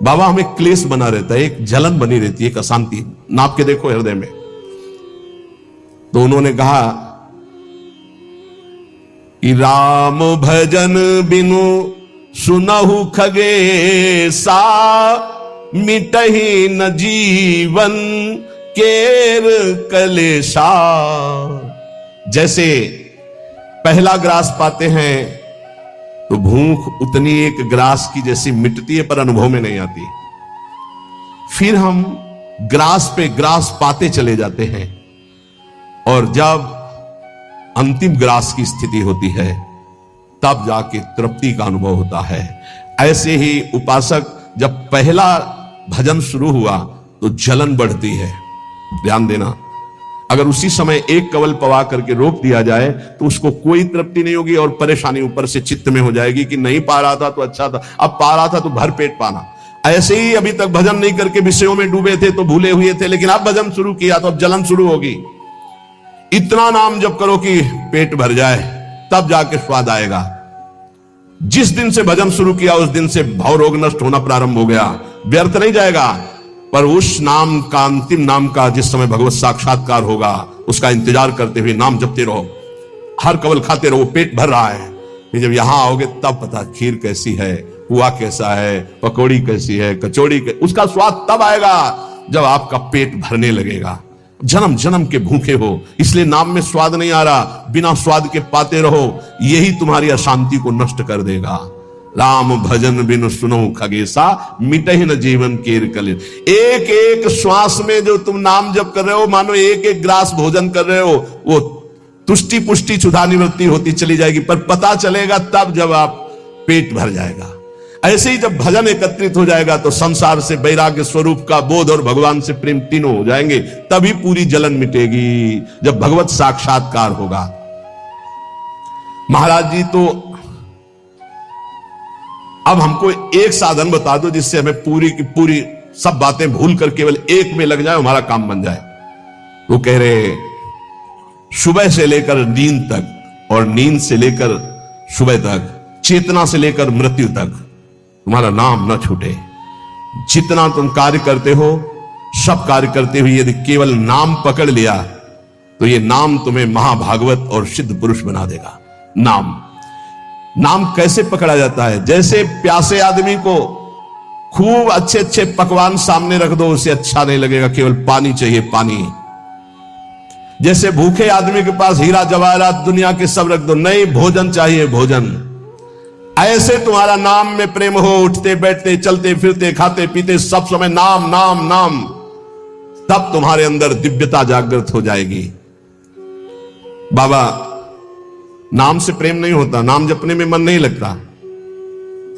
बाबा हमें क्लेश बना रहता है, एक जलन बनी रहती है, एक अशांति, नाप के देखो हृदय में। तो उन्होंने कहा कि राम भजन बिनु सुनहु खगेसा, मिटहि न जीवन केर कलेशा। जैसे पहला ग्रास पाते हैं तो भूख उतनी एक ग्रास की जैसी मिटती है पर अनुभव में नहीं आती। फिर हम ग्रास पे ग्रास पाते चले जाते हैं और जब अंतिम ग्रास की स्थिति होती है तब जाके तृप्ति का अनुभव होता है। ऐसे ही उपासक जब पहला भजन शुरू हुआ तो जलन बढ़ती है। ध्यान देना, अगर उसी समय एक कवल पवा करके रोक दिया जाए तो उसको कोई तृप्ति नहीं होगी और परेशानी ऊपर से चित्त में हो जाएगी कि नहीं पा रहा था तो अच्छा था, अब पा रहा था तो भर पेट पाना। ऐसे ही अभी तक भजन नहीं करके विषयों में डूबे थे तो भूले हुए थे, लेकिन अब भजन शुरू किया तो अब जलन शुरू होगी। इतना नाम जप करो कि पेट भर जाए, तब जाके स्वाद आएगा। जिस दिन से भजन शुरू किया उस दिन से भाव रोग नष्ट होना प्रारंभ हो गया। व्यर्थ नहीं जाएगा, पर उस नाम का, अंतिम नाम का, जिस समय भगवत साक्षात्कार होगा उसका इंतजार करते हुए नाम जपते रहो, हर कवल खाते रहो, पेट भर रहा है। फिर जब यहां आओगे तब पता खीर कैसी है, पुआ कैसा है, पकौड़ी कैसी है, कचौड़ी उसका स्वाद तब आएगा जब आपका पेट भरने लगेगा। जन्म जन्म के भूखे हो, इसलिए नाम में स्वाद नहीं आ रहा, बिना स्वाद के पाते रहो, यही तुम्हारी अशांति को नष्ट कर देगा। राम भजन बिनु सुनहु खगेसा, मिटहि न जीवन केर कलेश। एक एक श्वास में जो तुम नाम जप कर रहे हो, मानो एक एक ग्रास भोजन कर रहे हो, वो तुष्टि पुष्टि क्षुधा निवृत्ति होती चली जाएगी, पर पता चलेगा तब जब आप पेट भर जाएगा। ऐसे ही जब भजन एकत्रित हो जाएगा तो संसार से वैराग्य स्वरूप का बोध और भगवान से प्रेम तीनों हो जाएंगे, तभी पूरी जलन मिटेगी, जब भगवत साक्षात्कार होगा। महाराज जी तो अब हमको एक साधन बता दो जिससे हमें पूरी की पूरी सब बातें भूल कर केवल एक में लग जाए, हमारा काम बन जाए। वो कह रहे सुबह से लेकर नींद तक और नींद से लेकर सुबह तक, चेतना से लेकर मृत्यु तक तुम्हारा नाम न छूटे। जितना तुम कार्य करते हो, सब कार्य करते हुए यदि केवल नाम पकड़ लिया तो ये नाम तुम्हें महाभागवत और सिद्ध पुरुष बना देगा। नाम कैसे पकड़ा जाता है? जैसे प्यासे आदमी को खूब अच्छे अच्छे पकवान सामने रख दो, उसे अच्छा नहीं लगेगा, केवल पानी चाहिए, पानी। जैसे भूखे आदमी के पास हीरा जवाहरात दुनिया के सब रख दो, नहीं, भोजन चाहिए, भोजन। ऐसे तुम्हारा नाम में प्रेम हो, उठते बैठते चलते फिरते खाते पीते सब समय नाम नाम नाम, तब तुम्हारे अंदर दिव्यता जागृत हो जाएगी। बाबा, नाम से प्रेम नहीं होता, नाम जपने में मन नहीं लगता,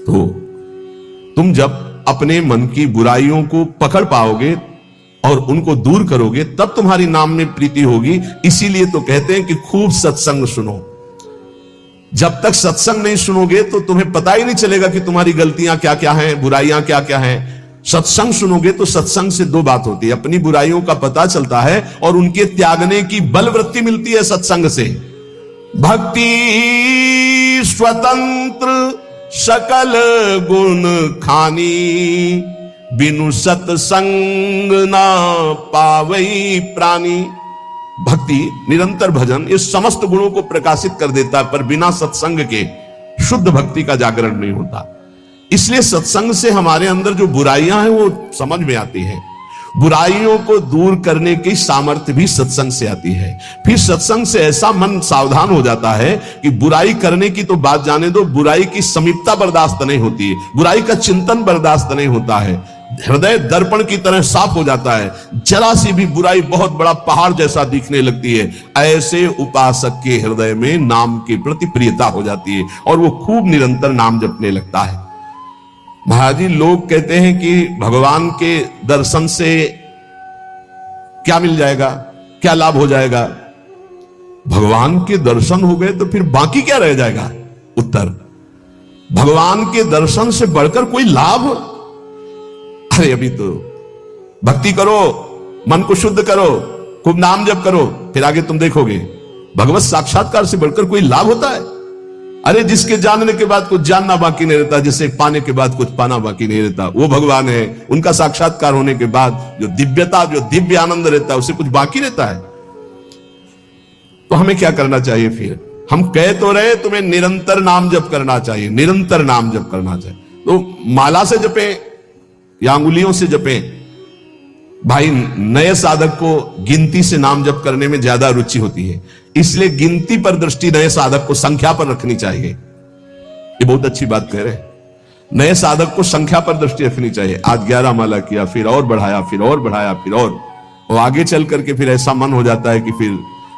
तो तुम जब अपने मन की बुराइयों को पकड़ पाओगे और उनको दूर करोगे तब तुम्हारी नाम में प्रीति होगी। इसीलिए तो कहते हैं कि खूब सत्संग सुनो। जब तक सत्संग नहीं सुनोगे तो तुम्हें पता ही नहीं चलेगा कि तुम्हारी गलतियां क्या क्या हैं, बुराइयां क्या क्या हैं। सत्संग सुनोगे तो सत्संग से दो बात होती है, अपनी बुराइयों का पता चलता है और उनके त्यागने की बलवृत्ति मिलती है सत्संग से। भक्ति स्वतंत्र सकल गुण खानी, बिनु सत्संग ना पावई प्राणी। भक्ति, निरंतर भजन, इस समस्त गुणों को प्रकाशित कर देता है, पर बिना सत्संग के शुद्ध भक्ति का जागरण नहीं होता। इसलिए सत्संग से हमारे अंदर जो बुराइयां हैं वो समझ में आती हैं। बुराइयों को दूर करने की सामर्थ्य भी सत्संग से आती है। फिर सत्संग से ऐसा मन सावधान हो जाता है कि बुराई करने की तो बात जाने दो, बुराई की समीपता बर्दाश्त नहीं होती है, बुराई का चिंतन बर्दाश्त नहीं होता है। हृदय दर्पण की तरह साफ हो जाता है, जरा सी भी बुराई बहुत बड़ा पहाड़ जैसा दिखने लगती है। ऐसे उपासक के हृदय में नाम के प्रति प्रियता हो जाती है और वो खूब निरंतर नाम जपने लगता है। महाराज जी, लोग कहते हैं कि भगवान के दर्शन से क्या मिल जाएगा, क्या लाभ हो जाएगा? भगवान के दर्शन हो गए तो फिर बाकी क्या रह जाएगा? उत्तर, भगवान के दर्शन से बढ़कर कोई लाभ? अरे अभी तो भक्ति करो, मन को शुद्ध करो, खूब नाम जप करो, फिर आगे तुम देखोगे भगवत साक्षात्कार से बढ़कर कोई लाभ होता है? अरे जिसके जानने के बाद कुछ जानना बाकी नहीं रहता, जिसे पाने के बाद कुछ पाना बाकी नहीं रहता, वो भगवान है। उनका साक्षात्कार होने के बाद जो दिव्यता, जो दिव्य आनंद रहता है, उसे कुछ बाकी रहता है। तो हमें क्या करना चाहिए फिर? हम कह तो रहे तुम्हें निरंतर नाम जप करना चाहिए, निरंतर नाम जप करना चाहिए। तो माला से जपे या अंगुलियों से जपे? भाई नए साधक को गिनती से नाम जप करने में ज्यादा रुचि होती है, इसलिए गिनती पर दृष्टि नए साधक को संख्या पर रखनी चाहिए। ये बहुत अच्छी बात कह रहे हैं। नए साधक को संख्या पर दृष्टि रखनी चाहिए। आज 11 माला किया, फिर और बढ़ाया, फिर और बढ़ाया, फिर और आगे चल करके फिर ऐसा मन हो जाता है कि फिर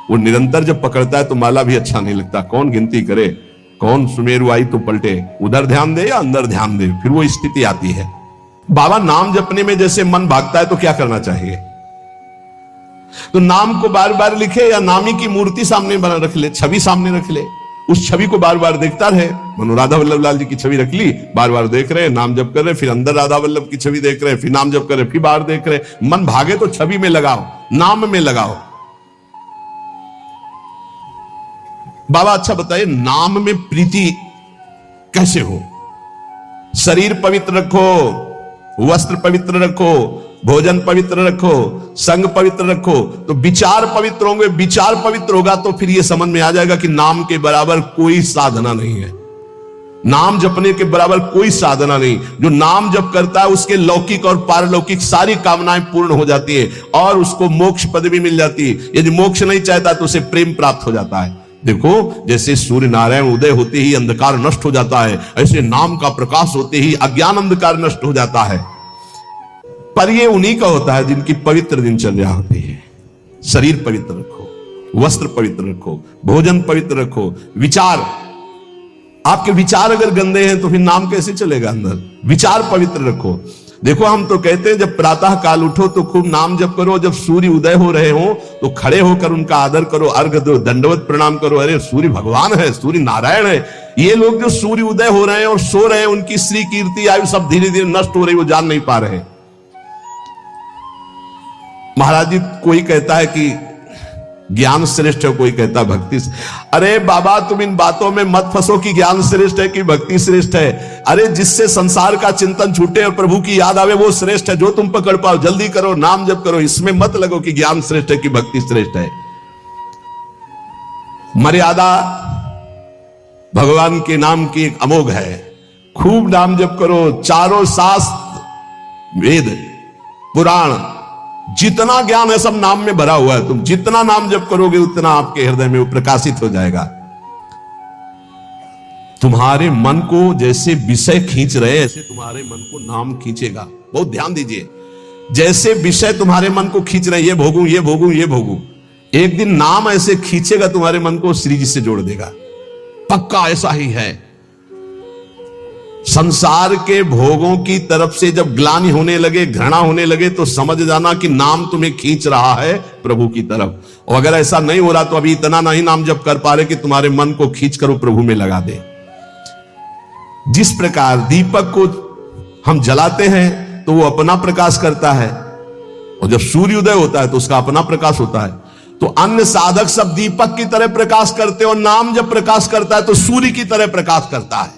वो निरंतर जब पकड़ता है तो माला भी अच्छा नहीं लगता। कौन गिनती करे, कौन सुमेरु आई तो पलटे, उधर ध्यान दे या अंदर ध्यान दे, फिर वो स्थिति आती है। बाबा नाम जपने में जैसे मन भागता है तो क्या करना चाहिए? तो नाम को बार बार लिखे या नामी की मूर्ति सामने बना रख ले, छवि सामने रख ले, उस छवि को बार बार देखता रहे। मनो राधा वल्लभ लाल जी की छवि रख ली, बार बार देख रहे, नाम जप कर रहे, फिर अंदर राधा वल्लभ की छवि देख रहे, फिर नाम जप कर रहे, फिर बाहर देख रहे। मन भागे तो छवि में लगाओ, नाम में लगाओ। बाबा अच्छा बताइए, नाम में प्रीति कैसे हो? शरीर पवित्र रखो, वस्त्र पवित्र रखो, भोजन पवित्र रखो, संग पवित्र रखो, तो विचार पवित्र होंगे। विचार पवित्र होगा तो फिर यह समझ में आ जाएगा कि नाम के बराबर कोई साधना नहीं है। नाम जपने के बराबर कोई साधना नहीं। जो नाम जप करता है उसके लौकिक और पारलौकिक सारी कामनाएं पूर्ण हो जाती है और उसको मोक्ष पदवी मिल जाती है। यदि मोक्ष नहीं चाहता तो उसे प्रेम प्राप्त हो जाता है। देखो, जैसे सूर्य नारायण उदय होते ही अंधकार नष्ट हो जाता है, ऐसे नाम का प्रकाश होते ही अज्ञान अंधकार नष्ट हो जाता है। पर ये उन्हीं का होता है जिनकी पवित्र दिनचर्या होती है। शरीर पवित्र रखो, वस्त्र पवित्र रखो, भोजन पवित्र रखो, विचार, आपके विचार अगर गंदे हैं तो फिर नाम कैसे चलेगा अंदर? विचार पवित्र रखो। देखो, हम तो कहते हैं जब प्रातः काल उठो तो खूब नाम जप करो, जब सूर्य उदय हो रहे हो तो खड़े होकर उनका आदर करो, अर्घ दो, दंडवत प्रणाम करो। अरे सूर्य भगवान है, सूर्य नारायण है। ये लोग जो सूर्य उदय हो रहे हैं और सो रहे हैं, उनकी श्री कीर्ति आयु सब धीरे धीरे नष्ट हो रही, वो जान नहीं पा रहे। महाराज जी, कोई कहता है कि ज्ञान श्रेष्ठ है, कोई कहता है भक्ति। अरे बाबा, तुम इन बातों में मत फंसो कि ज्ञान श्रेष्ठ है कि भक्ति श्रेष्ठ है। अरे जिससे संसार का चिंतन छूटे और प्रभु की याद आवे वो श्रेष्ठ है। जो तुम पकड़ पाओ जल्दी करो, नाम जप करो। इसमें मत लगो कि ज्ञान श्रेष्ठ है कि भक्ति श्रेष्ठ है। मर्यादा भगवान के नाम की एक अमोघ है। खूब नाम जप करो। चारों शास्त्र, वेद, पुराण, जितना ज्ञान है सब नाम में भरा हुआ है। तुम जितना नाम जप करोगे उतना आपके हृदय में वो प्रकाशित हो जाएगा। तुम्हारे मन को जैसे विषय खींच रहे ऐसे तुम्हारे मन को नाम खींचेगा। बहुत ध्यान दीजिए, जैसे विषय तुम्हारे मन को खींच रहे, ये भोगूं, ये भोगूं, ये भोगूं, एक दिन नाम ऐसे खींचेगा तुम्हारे मन को, श्री जी से जोड़ देगा। पक्का ऐसा ही है। संसार के भोगों की तरफ से जब ग्लानि होने लगे, घृणा होने लगे, तो समझ जाना कि नाम तुम्हें खींच रहा है प्रभु की तरफ। और अगर ऐसा नहीं हो रहा तो अभी इतना नहीं नाम जप कर पा रहे कि तुम्हारे मन को खींच कर वो प्रभु में लगा दे। जिस प्रकार दीपक को हम जलाते हैं तो वो अपना प्रकाश करता है, और जब सूर्योदय होता है तो उसका अपना प्रकाश होता है। तो अन्य साधक सब दीपक की तरह प्रकाश करते हैं, और नाम जब प्रकाश करता है तो सूर्य की तरह प्रकाश करता है।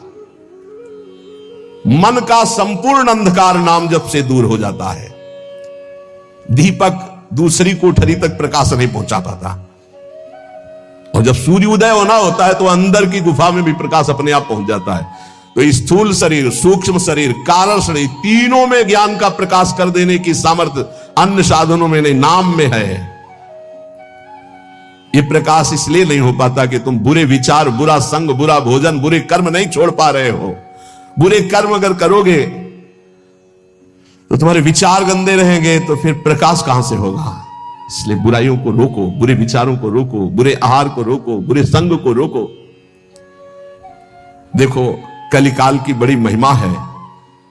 मन का संपूर्ण अंधकार नाम जप से दूर हो जाता है। दीपक दूसरी कोठरी तक प्रकाश नहीं पहुंचा पाता, और जब सूर्योदय होना होता है तो अंदर की गुफा में भी प्रकाश अपने आप पहुंच जाता है। तो स्थूल शरीर, सूक्ष्म शरीर, कारण शरीर, तीनों में ज्ञान का प्रकाश कर देने की सामर्थ्य अन्य साधनों में नहीं, नाम में है। यह प्रकाश इसलिए नहीं हो पाता कि तुम बुरे विचार, बुरा संग, बुरा भोजन, बुरे कर्म नहीं छोड़ पा रहे हो। बुरे कर्म अगर करोगे तो तुम्हारे विचार गंदे रहेंगे, तो फिर प्रकाश कहां से होगा? इसलिए बुराइयों को रोको, बुरे विचारों को रोको, बुरे आहार को रोको, बुरे संग को रोको। देखो, कलिकाल की बड़ी महिमा है।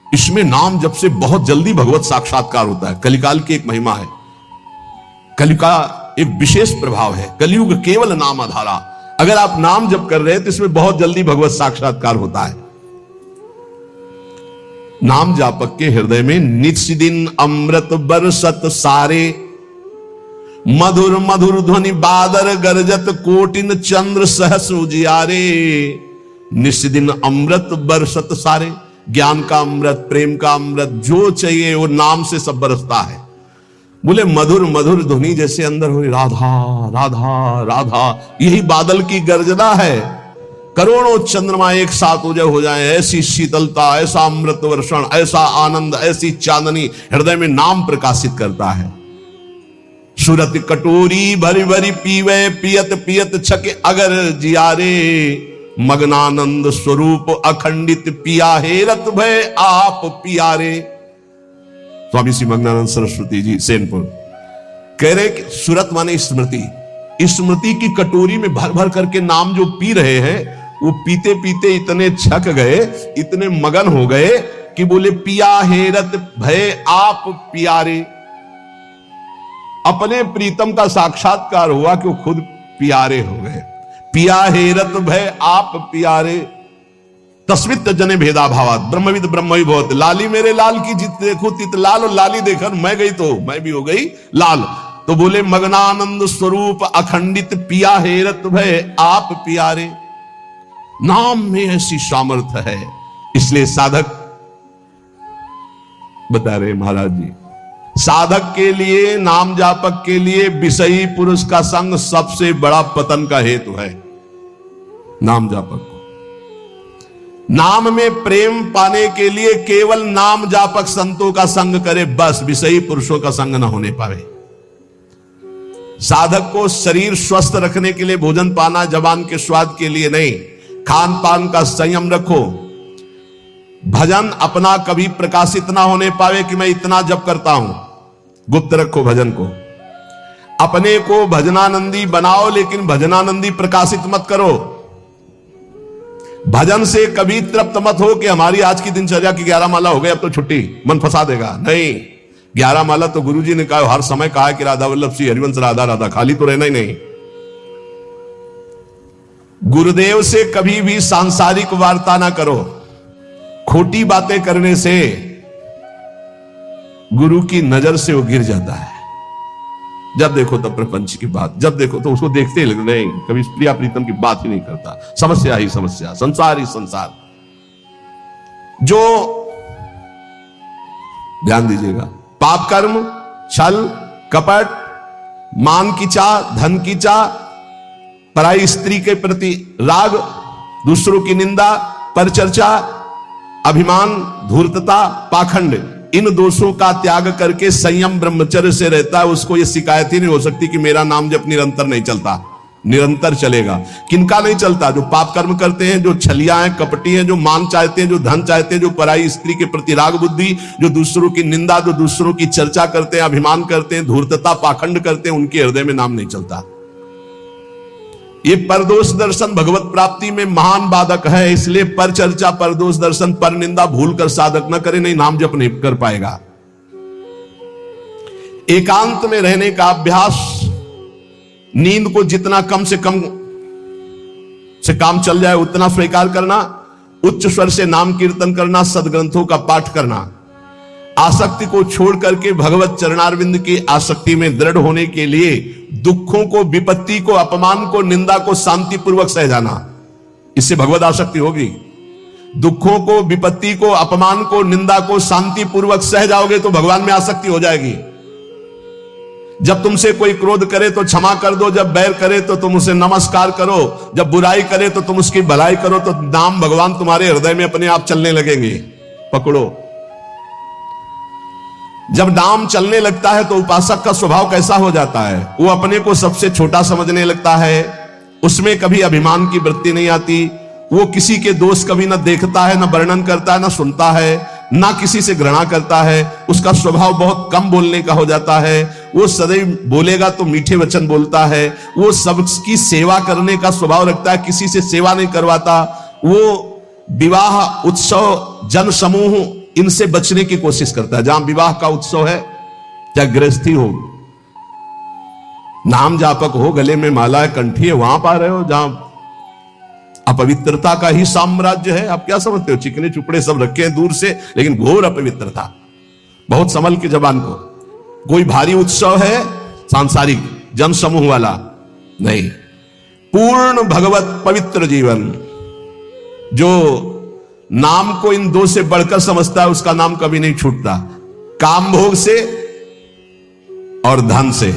इसमें नाम जप से बहुत जल्दी भगवत साक्षात्कार होता है। कलिकाल की एक महिमा है। कलि का एक विशेष प्रभाव है। कलयुग केवल नाम आधारा। अगर आप नाम जप कर रहे हैं तो इसमें बहुत जल्दी भगवत साक्षात्कार होता है। नाम जापक के हृदय में नित्य दिन अमृत बरसत सारे, मधुर मधुर ध्वनि बादर गरजत, कोटिन चंद्र सहस उजियारे। निस्दिन अमृत बरसत सारे, ज्ञान का अमृत, प्रेम का अमृत, जो चाहिए वो नाम से सब बरसता है। बोले मधुर मधुर ध्वनि जैसे अंदर हो, राधा राधा राधा, यही बादल की गर्जना है। करोड़ों चंद्रमा एक साथ उदय हो जाए, ऐसी शीतलता, ऐसा अमृत वर्षण, ऐसा आनंद, ऐसी चांदनी हृदय में नाम प्रकाशित करता है। सुरत कटोरी भरी भरी पीवे, पियत पियत छके अगर जियारे, मग्नानंद स्वरूप अखंडित पिया हेरत भय आप पियारे। स्वामी श्री मग्नानंद सरस्वती जी सेनपुर कह रहे कि सुरत माने स्मृति, स्मृति की कटोरी में भर भर करके नाम जो पी रहे हैं, वो पीते पीते इतने छक गए, इतने मगन हो गए कि बोले पिया हेरत भय आप पियारे। अपने प्रीतम का साक्षात्कार हुआ कि वो खुद प्यारे हो गए। पिया हेरत भय आप प्यारे, तस्मित जने भेदा भावात, ब्रह्मविद ब्रह्मवि भवत। लाली मेरे लाल की जित देखो तित लाल, और लाली देखकर मैं गई तो मैं भी हो गई लाल। तो बोले मग्नानंद स्वरूप अखंडित पिया हेरत भय आप प्यारे। नाम में ऐसी सामर्थ्य है, इसलिए साधक बता रहे महाराज जी, साधक के लिए, नाम जापक के लिए विषयी पुरुष का संग सबसे बड़ा पतन का हेतु है। नाम जापक को नाम में प्रेम पाने के लिए केवल नाम जापक संतों का संग करे, बस विषयी पुरुषों का संग न होने पावे। साधक को शरीर स्वस्थ रखने के लिए भोजन पाना जबान के स्वाद के लिए नहीं, खान पान का संयम रखो। भजन अपना कभी प्रकाशित ना होने पावे कि मैं इतना जप करता हूं, गुप्त रखो भजन को। अपने को भजनानंदी बनाओ, लेकिन भजनानंदी प्रकाशित मत करो। भजन से कभी तृप्त मत हो कि हमारी आज की दिनचर्या की 11 माला हो गई, अब तो छुट्टी, मन फंसा देगा। नहीं, 11 माला तो गुरुजी ने कहा, हर समय कहा कि राधा वल्लभ श्री हरिवंश राधा राधा, खाली तो रहना ही नहीं। गुरुदेव से कभी भी सांसारिक वार्ता ना करो। खोटी बातें करने से गुरु की नजर से वो गिर जाता है। जब देखो तब प्रपंच की बात, जब देखो तो उसको देखते ही नहीं, कभी प्रिया प्रीतम की बात ही नहीं करता। समस्या ही समस्या, संसार ही संसार। जो ध्यान दीजिएगा, पाप कर्म, छल कपट, मान की चाह, धन की चाह, पराई स्त्री के प्रति राग, दूसरों की निंदा, परचर्चा, अभिमान, धूर्तता, पाखंड, इन दोषों का त्याग करके संयम ब्रह्मचर्य से रहता है, उसको यह शिकायत ही नहीं हो सकती कि मेरा नाम जब निरंतर नहीं चलता। निरंतर चलेगा। किनका नहीं चलता? जो पाप कर्म करते हैं, जो छलिया हैं, कपटी हैं, जो मान चाहते हैं, जो धन चाहते हैं, जो पराई स्त्री के प्रति राग बुद्धि, जो दूसरों की निंदा, जो दूसरों की चर्चा करते हैं, अभिमान करते हैं, धूर्तता, पाखंड करते हैं, उनके हृदय में नाम नहीं चलता। ये परदोष दर्शन भगवत प्राप्ति में महान बाधक है। इसलिए पर चर्चा, परदोष दर्शन, पर निंदा भूल कर साधक न करे, नहीं नाम जप नहीं कर पाएगा। एकांत में रहने का अभ्यास, नींद को जितना कम से कम से काम चल जाए उतना स्वीकार करना, उच्च स्वर से नाम कीर्तन करना, सदग्रंथों का पाठ करना, आसक्ति को छोड़ करके भगवत चरणारविंद की आसक्ति में दृढ़ होने के लिए दुखों को, विपत्ति को, अपमान को, निंदा को शांतिपूर्वक सह जाना, इससे भगवत आसक्ति होगी। दुखों को, विपत्ति को, अपमान को, निंदा को शांतिपूर्वक सह जाओगे तो भगवान में आसक्ति हो जाएगी। जब तुमसे कोई क्रोध करे तो क्षमा कर दो, जब बैर करे तो तुम उसे नमस्कार करो, जब बुराई करे तो तुम उसकी भलाई करो, तो नाम भगवान तुम्हारे हृदय में अपने आप चलने लगेंगे। पकड़ो। जब नाम चलने लगता है तो उपासक का स्वभाव कैसा हो जाता है? वो अपने को सबसे छोटा समझने लगता है, उसमें कभी अभिमान की वृत्ति नहीं आती, वो किसी के दोष कभी न देखता है, न वर्णन करता है, न सुनता है, ना किसी से घृणा करता है। उसका स्वभाव बहुत कम बोलने का हो जाता है। वो सदैव बोलेगा तो मीठे वचन बोलता है। वो सबकी सेवा करने का स्वभाव रखता है, किसी से सेवा नहीं करवाता। वो विवाह, उत्सव, जन समूह, इनसे बचने की कोशिश करता है। जहां विवाह का उत्सव है, चाहे गृहस्थी हो, नाम जापक हो, गले में माला है, कंठी है, वहां पा रहे हो जहां अपवित्रता का ही साम्राज्य है। आप क्या समझते हो? चिकने चुपड़े सब रखे हैं दूर से, लेकिन घोर अपवित्रता। बहुत संभल के जबान को। कोई भारी उत्सव है सांसारिक, जन समूह वाला नहीं, पूर्ण भगवत पवित्र जीवन। जो नाम को इन दो से बढ़कर समझता है उसका नाम कभी नहीं छूटता, काम भोग से और धन से।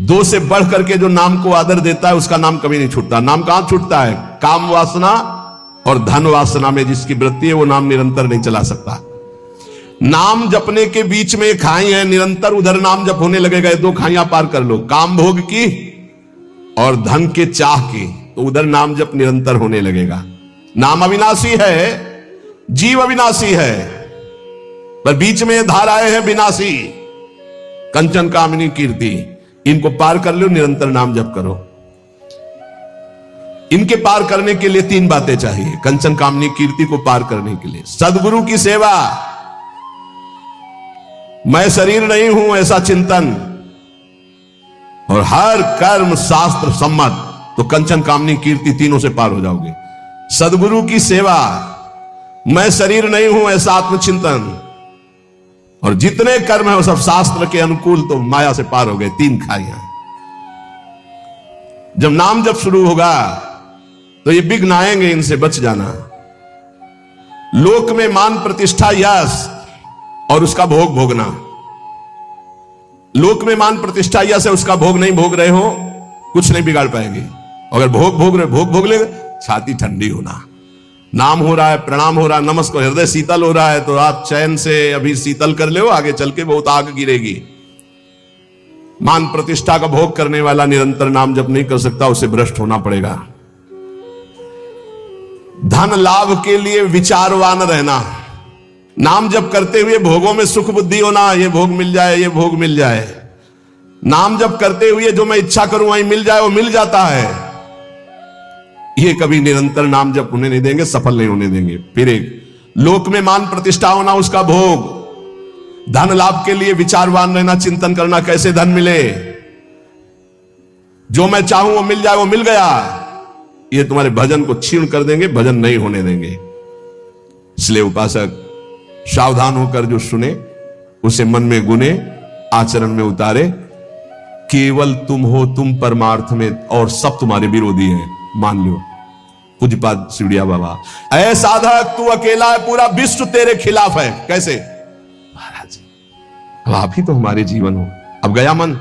दो से बढ़ करके जो नाम को आदर देता है उसका नाम कभी नहीं छूटता। नाम कहां छूटता है? काम वासना और धन वासना में जिसकी वृत्ति है वो नाम निरंतर नहीं चला सकता। नाम जपने के बीच में खाई है, निरंतर उधर नाम जप होने लगेगा। दो खाइयां पार कर लो, काम भोग की और धन के चाह की, तो उधर नाम जप निरंतर होने लगेगा। नाम अविनाशी है, जीव अविनाशी है, पर बीच में धाराएं हैं विनाशी। कंचन कामिनी कीर्ति, इनको पार कर लो, निरंतर नाम जप करो। इनके पार करने के लिए तीन बातें चाहिए। कंचन कामिनी कीर्ति को पार करने के लिए सदगुरु की सेवा, मैं शरीर नहीं हूं ऐसा चिंतन, और हर कर्म शास्त्र सम्मत, तो कंचन कामनी कीर्ति तीनों से पार हो जाओगे। सदगुरु की सेवा, मैं शरीर नहीं हूं ऐसा आत्मचिंतन, और जितने कर्म है वो सब शास्त्र के अनुकूल, तो माया से पार हो गए। तीन खाइयां। जब नाम जब शुरू होगा तो ये विघ्न आएंगे, इनसे बच जाना। लोक में मान प्रतिष्ठा यश और उसका भोग भोगना। लोक में मान प्रतिष्ठा यश है, उसका भोग नहीं भोग रहे हो, कुछ नहीं बिगाड़ पाएंगे। अगर भोग भोग रहे, भोग भोग ले, छाती ठंडी होना। नाम हो रहा है, प्रणाम हो रहा है, नमस्कार, हृदय शीतल हो रहा है, तो आप चैन से अभी शीतल कर ले, आगे चल के बहुत आग गिरेगी। मान प्रतिष्ठा का भोग करने वाला निरंतर नाम जप नहीं कर सकता, उसे भ्रष्ट होना पड़ेगा। धन लाभ के लिए विचारवान रहना, नाम जप करते हुए भोगों में सुख बुद्धि होना, ये भोग मिल जाए, ये भोग मिल जाए। नाम जप करते हुए जो मैं इच्छा करूं वहीं मिल जाए, वो मिल जाता है। ये कभी निरंतर नाम जप होने नहीं देंगे, सफल नहीं होने देंगे। फिर एक लोक में मान प्रतिष्ठा होना, उसका भोग। धन लाभ के लिए विचारवान रहना, चिंतन करना कैसे धन मिले, जो मैं चाहूं वो मिल जाए, वो मिल गया। ये तुम्हारे भजन को क्षीण कर देंगे, भजन नहीं होने देंगे। इसलिए उपासक सावधान होकर जो सुने उसे मन में गुने, आचरण में उतारे। केवल तुम हो, तुम परमार्थ में, और सब तुम्हारे विरोधी हैं, मान लो। पूज्यपाद सिवड़िया बाबा, ऐ साधक तू अकेला है, पूरा विश्व तेरे खिलाफ है। कैसे? महाराज अब आप ही तो हमारे जीवन हो। अब गया मन,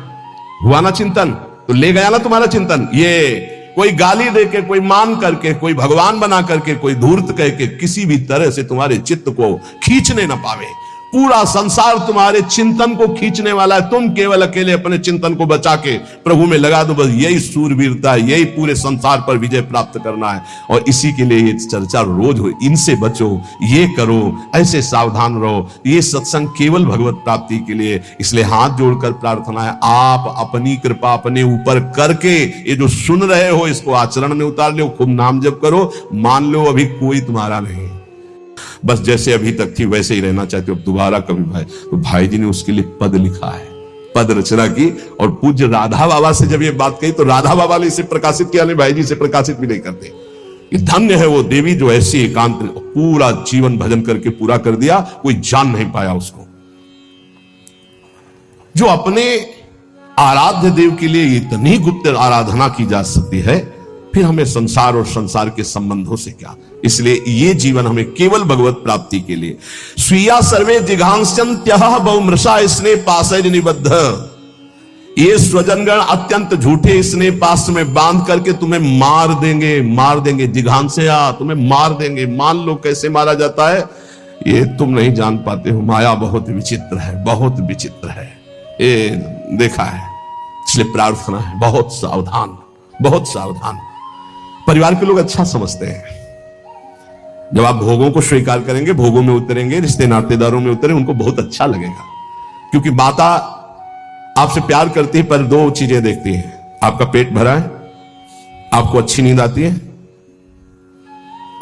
हुआ ना चिंतन, तो ले गया ना तुम्हारा चिंतन। ये कोई गाली देके, कोई मान करके, कोई भगवान बना करके, कोई धूर्त कह के किसी भी तरह से तुम्हारे चित्त को खींचने न पावे। पूरा संसार तुम्हारे चिंतन को खींचने वाला है, तुम केवल अकेले अपने चिंतन को बचा के प्रभु में लगा दो। बस यही सूरवीरता है, यही पूरे संसार पर विजय प्राप्त करना है, और इसी के लिए ये चर्चा रोज हो। इनसे बचो, ये करो, ऐसे सावधान रहो। ये सत्संग केवल भगवत प्राप्ति के लिए। इसलिए हाथ जोड़कर प्रार्थना है, आप अपनी कृपा अपने ऊपर करके ये जो सुन रहे हो इसको आचरण में उतार लो। खूब नाम जप करो, मान लो अभी कोई तुम्हारा नहीं, बस जैसे अभी तक थी वैसे ही रहना चाहते हो। दोबारा कभी भाई, तो भाई जी ने उसके लिए पद लिखा है, पद रचना की। और पूज्य राधा बाबा से जब ये बात कही तो राधा बाबा ने इसे प्रकाशित किया, नहीं भाई जी इसे प्रकाशित भी नहीं करते। ये धन्य है वो देवी जो ऐसी एकांत पूरा जीवन भजन करके पूरा कर दिया, कोई जान नहीं पाया उसको। जो अपने आराध्य देव के लिए इतनी गुप्त आराधना की जा सकती है, फिर हमें संसार और संसार के संबंधों से क्या। इसलिए ये जीवन हमें केवल भगवत प्राप्ति के लिए। स्वीया सर्वे जिघांस्यन्त्यः बहुमृषा स्नेह पाशैर् निबद्ध। ये स्वजनगण अत्यंत झूठे स्नेह पास में बांध करके तुम्हें मार देंगे, मार देंगे। जिघांस्या, तुम्हें मार देंगे। मान लो कैसे मारा जाता है, ये तुम नहीं जान पाते हो। माया बहुत विचित्र है, बहुत विचित्र है, ये देखा है। इसलिए प्रार्थना है, बहुत सावधान, बहुत सावधान। परिवार के लोग अच्छा समझते हैं, जब आप भोगों को स्वीकार करेंगे, भोगों में उतरेंगे, रिश्ते नातेदारों में उतरे, उनको बहुत अच्छा लगेगा। क्योंकि माता आपसे प्यार करती है, पर दो चीजें देखती है, आपका पेट भरा है, आपको अच्छी नींद आती है,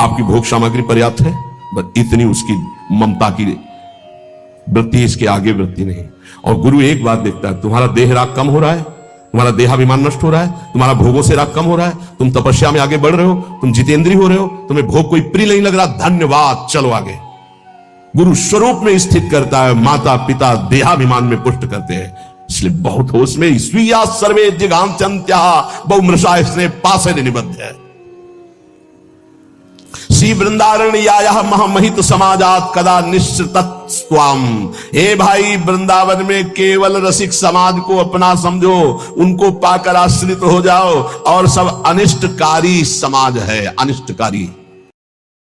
आपकी भोग सामग्री पर्याप्त है, बस इतनी उसकी ममता की वृत्ति, इसके आगे वृत्ति नहीं। और गुरु एक बात देखता है, तुम्हारा देह राग कम हो रहा है, तुम्हारा देहाभिमान नष्ट हो रहा है, तुम्हारा भोगों से राग कम हो रहा है, तुम तपस्या में आगे बढ़ रहे हो, तुम जितेंद्रीय हो रहे हो, तुम्हें भोग कोई प्रिय नहीं लग रहा, धन्यवाद, चलो आगे। गुरु स्वरूप में स्थित करता है, माता पिता देहाभिमान में पुष्ट करते हैं। इसलिए बहुत होश में, स्वीया सर्वे जिघांस्यन्त्यः बहुमृषा स्नेह पाशैर् निबद्ध है। रसी वृंदारण या महामहित समाजात कदा निश्चितत्वाम। हे भाई, वृंदावन में केवल रसिक समाज को अपना समझो, उनको पाकर आश्रित हो जाओ, और सब अनिष्टकारी समाज है, अनिष्टकारी।